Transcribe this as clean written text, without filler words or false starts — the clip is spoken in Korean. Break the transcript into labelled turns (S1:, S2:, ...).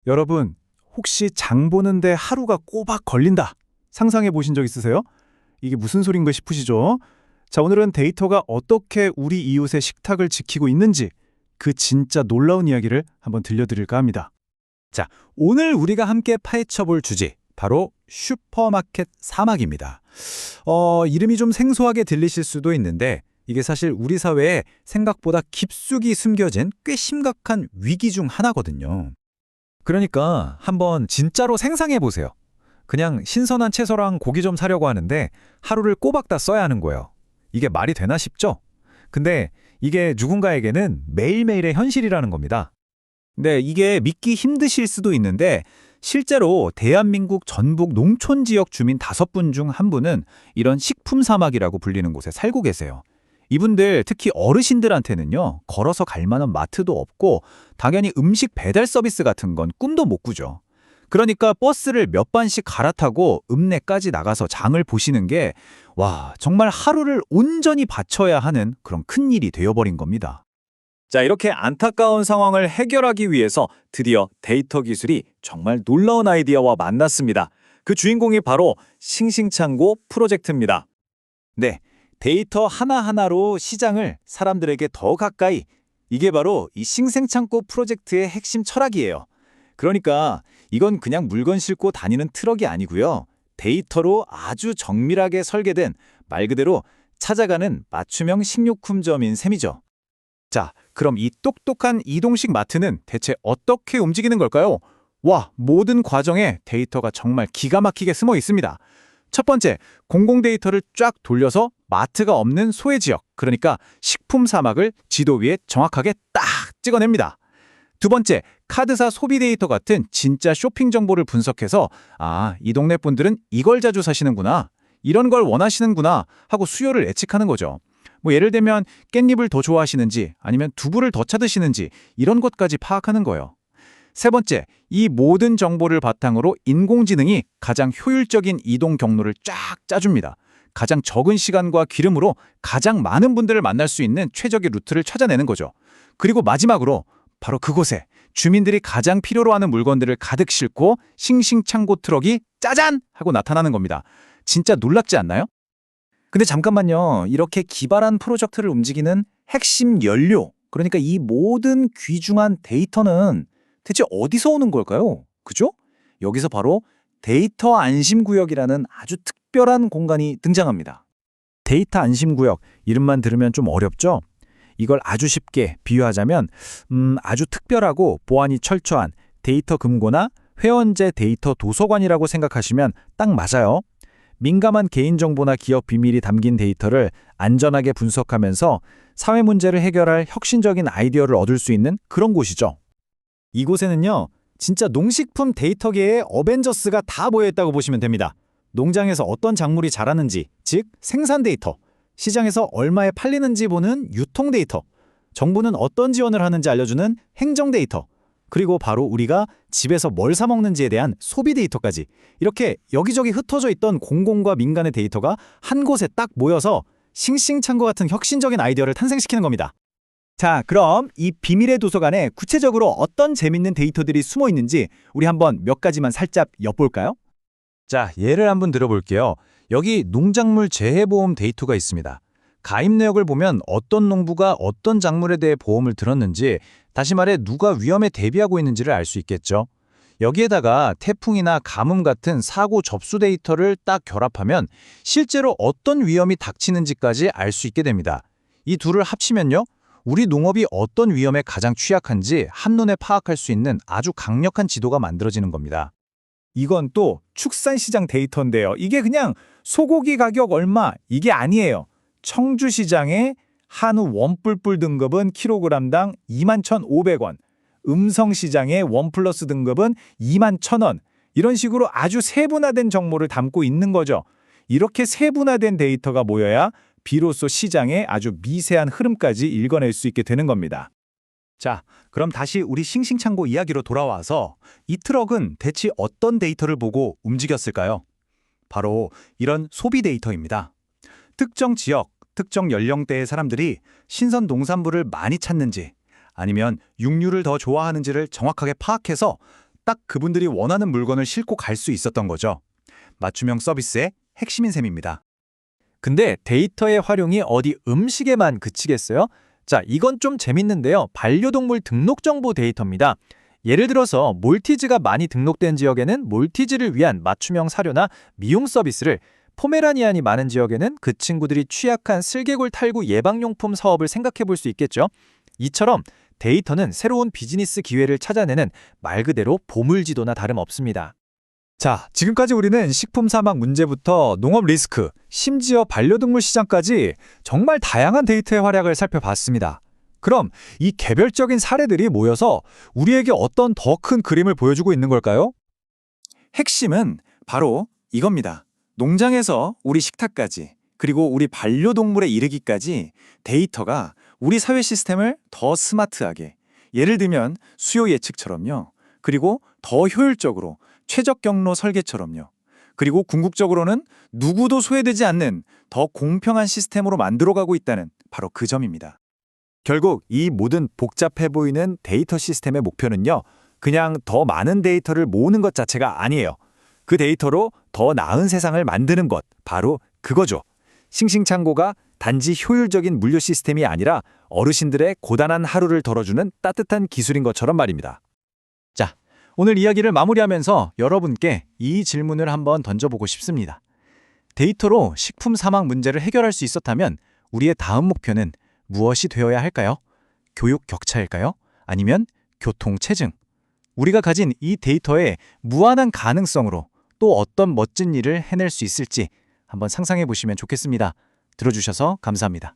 S1: 여러분, 혹시 장 보는데 하루가 꼬박 걸린다. 상상해 보신 적 있으세요? 이게 무슨 소린가 싶으시죠? 자, 오늘은 데이터가 어떻게 우리 이웃의 식탁을 지키고 있는지 그 진짜 놀라운 이야기를 한번 들려드릴까 합니다.
S2: 자, 오늘 우리가 함께 파헤쳐 볼 주제, 바로 슈퍼마켓 사막입니다. 이름이 좀 생소하게 들리실 수도 있는데 이게 사실 우리 사회에 생각보다 깊숙이 숨겨진 꽤 심각한 위기 중 하나거든요. 그러니까 한번 진짜로 상상해 보세요. 그냥 신선한 채소랑 고기 좀 사려고 하는데 하루를 꼬박 다 써야 하는 거예요. 이게 말이 되나 싶죠? 근데 이게 누군가에게는 매일매일의 현실이라는 겁니다.
S3: 네, 이게 믿기 힘드실 수도 있는데 실제로 대한민국 전북 농촌 지역 주민 5분 중 1분은 이런 식품 사막이라고 불리는 곳에 살고 계세요. 이분들 특히 어르신들한테는요, 걸어서 갈 만한 마트도 없고 당연히 음식 배달 서비스 같은 건 꿈도 못 꾸죠. 그러니까 버스를 몇 번씩 갈아타고 읍내까지 나가서 장을 보시는 게 정말 하루를 온전히 바쳐야 하는 그런 큰일이 되어버린 겁니다.
S2: 자, 이렇게 안타까운 상황을 해결하기 위해서 드디어 데이터 기술이 정말 놀라운 아이디어와 만났습니다. 그 주인공이 바로 싱싱창고 프로젝트입니다. 네, 데이터 하나하나로 시장을 사람들에게 더 가까이, 이게 바로 이 싱생창고 프로젝트의 핵심 철학이에요. 그러니까 이건 그냥 물건 싣고 다니는 트럭이 아니고요. 데이터로 아주 정밀하게 설계된 말 그대로 찾아가는 맞춤형 식료품점인 셈이죠.
S1: 자, 그럼 이 똑똑한 이동식 마트는 대체 어떻게 움직이는 걸까요? 모든 과정에 데이터가 정말 기가 막히게 숨어 있습니다. 첫 번째, 공공 데이터를 쫙 돌려서 마트가 없는 소외 지역, 그러니까 식품 사막을 지도 위에 정확하게 딱 찍어냅니다. 두 번째, 카드사 소비 데이터 같은 진짜 쇼핑 정보를 분석해서 이 동네 분들은 이걸 자주 사시는구나, 이런 걸 원하시는구나 하고 수요를 예측하는 거죠. 예를 들면 깻잎을 더 좋아하시는지 아니면 두부를 더 찾으시는지 이런 것까지 파악하는 거예요. 세 번째, 이 모든 정보를 바탕으로 인공지능이 가장 효율적인 이동 경로를 쫙 짜줍니다. 가장 적은 시간과 기름으로 가장 많은 분들을 만날 수 있는 최적의 루트를 찾아내는 거죠. 그리고 마지막으로 바로 그곳에 주민들이 가장 필요로 하는 물건들을 가득 싣고 싱싱창고 트럭이 짜잔! 하고 나타나는 겁니다. 진짜 놀랍지 않나요?
S3: 근데 잠깐만요. 이렇게 기발한 프로젝트를 움직이는 핵심 연료, 그러니까 이 모든 귀중한 데이터는 대체 어디서 오는 걸까요? 그죠? 여기서 바로 데이터 안심구역이라는 아주 특별한 공간이 등장합니다.
S2: 데이터 안심구역, 이름만 들으면 좀 어렵죠? 이걸 아주 쉽게 비유하자면 아주 특별하고 보안이 철저한 데이터 금고나 회원제 데이터 도서관이라고 생각하시면 딱 맞아요. 민감한 개인정보나 기업 비밀이 담긴 데이터를 안전하게 분석하면서 사회 문제를 해결할 혁신적인 아이디어를 얻을 수 있는 그런 곳이죠.
S3: 이곳에는요, 진짜 농식품 데이터계의 어벤져스가 다 모여있다고 보시면 됩니다. 농장에서 어떤 작물이 자라는지, 즉 생산 데이터, 시장에서 얼마에 팔리는지 보는 유통 데이터, 정부는 어떤 지원을 하는지 알려주는 행정 데이터, 그리고 바로 우리가 집에서 뭘 사 먹는지에 대한 소비 데이터까지, 이렇게 여기저기 흩어져 있던 공공과 민간의 데이터가 한 곳에 딱 모여서 싱싱창고 같은 혁신적인 아이디어를 탄생시키는 겁니다. 자, 그럼 이 비밀의 도서관에 구체적으로 어떤 재밌는 데이터들이 숨어 있는지 우리 한번 몇 가지만 살짝 엿볼까요?
S2: 자, 예를 한번 들어볼게요. 여기 농작물 재해보험 데이터가 있습니다. 가입 내역을 보면 어떤 농부가 어떤 작물에 대해 보험을 들었는지, 다시 말해 누가 위험에 대비하고 있는지를 알 수 있겠죠. 여기에다가 태풍이나 가뭄 같은 사고 접수 데이터를 딱 결합하면 실제로 어떤 위험이 닥치는지까지 알 수 있게 됩니다. 이 둘을 합치면요, 우리 농업이 어떤 위험에 가장 취약한지 한눈에 파악할 수 있는 아주 강력한 지도가 만들어지는 겁니다.
S3: 이건 또 축산시장 데이터인데요. 이게 그냥 소고기 가격 얼마, 이게 아니에요. 청주시장의 한우 원뿔뿔 등급은 킬로그램당 21,500원, 음성시장의 원플러스 등급은 21,000원, 이런 식으로 아주 세분화된 정보를 담고 있는 거죠. 이렇게 세분화된 데이터가 모여야 비로소 시장의 아주 미세한 흐름까지 읽어낼 수 있게 되는 겁니다. 자, 그럼 다시 우리 싱싱창고 이야기로 돌아와서 이 트럭은 대체 어떤 데이터를 보고 움직였을까요? 바로 이런 소비 데이터입니다. 특정 지역, 특정 연령대의 사람들이 신선 농산물을 많이 찾는지, 아니면 육류를 더 좋아하는지를 정확하게 파악해서 딱 그분들이 원하는 물건을 싣고 갈 수 있었던 거죠. 맞춤형 서비스의 핵심인 셈입니다.
S4: 근데 데이터의 활용이 어디 음식에만 그치겠어요? 자, 이건 좀 재밌는데요. 반려동물 등록 정보 데이터입니다. 예를 들어서 몰티즈가 많이 등록된 지역에는 몰티즈를 위한 맞춤형 사료나 미용 서비스를, 포메라니안이 많은 지역에는 그 친구들이 취약한 슬개골 탈구 예방용품 사업을 생각해 볼 수 있겠죠. 이처럼 데이터는 새로운 비즈니스 기회를 찾아내는 말 그대로 보물지도나 다름없습니다.
S3: 자, 지금까지 우리는 식품 사막 문제부터 농업 리스크, 심지어 반려동물 시장까지 정말 다양한 데이터의 활약을 살펴봤습니다. 그럼 이 개별적인 사례들이 모여서 우리에게 어떤 더 큰 그림을 보여주고 있는 걸까요?
S2: 핵심은 바로 이겁니다. 농장에서 우리 식탁까지, 그리고 우리 반려동물에 이르기까지 데이터가 우리 사회 시스템을 더 스마트하게, 예를 들면 수요 예측처럼요. 그리고 더 효율적으로 최적 경로 설계처럼요. 그리고 궁극적으로는 누구도 소외되지 않는 더 공평한 시스템으로 만들어가고 있다는 바로 그 점입니다.
S3: 결국 이 모든 복잡해 보이는 데이터 시스템의 목표는요, 그냥 더 많은 데이터를 모으는 것 자체가 아니에요. 그 데이터로 더 나은 세상을 만드는 것, 바로 그거죠. 싱싱창고가 단지 효율적인 물류 시스템이 아니라 어르신들의 고단한 하루를 덜어주는 따뜻한 기술인 것처럼 말입니다.
S1: 자, 오늘 이야기를 마무리하면서 여러분께 이 질문을 한번 던져보고 싶습니다. 데이터로 식품 사막 문제를 해결할 수 있었다면 우리의 다음 목표는 무엇이 되어야 할까요? 교육 격차일까요? 아니면 교통 체증? 우리가 가진 이 데이터의 무한한 가능성으로 또 어떤 멋진 일을 해낼 수 있을지 한번 상상해 보시면 좋겠습니다. 들어주셔서 감사합니다.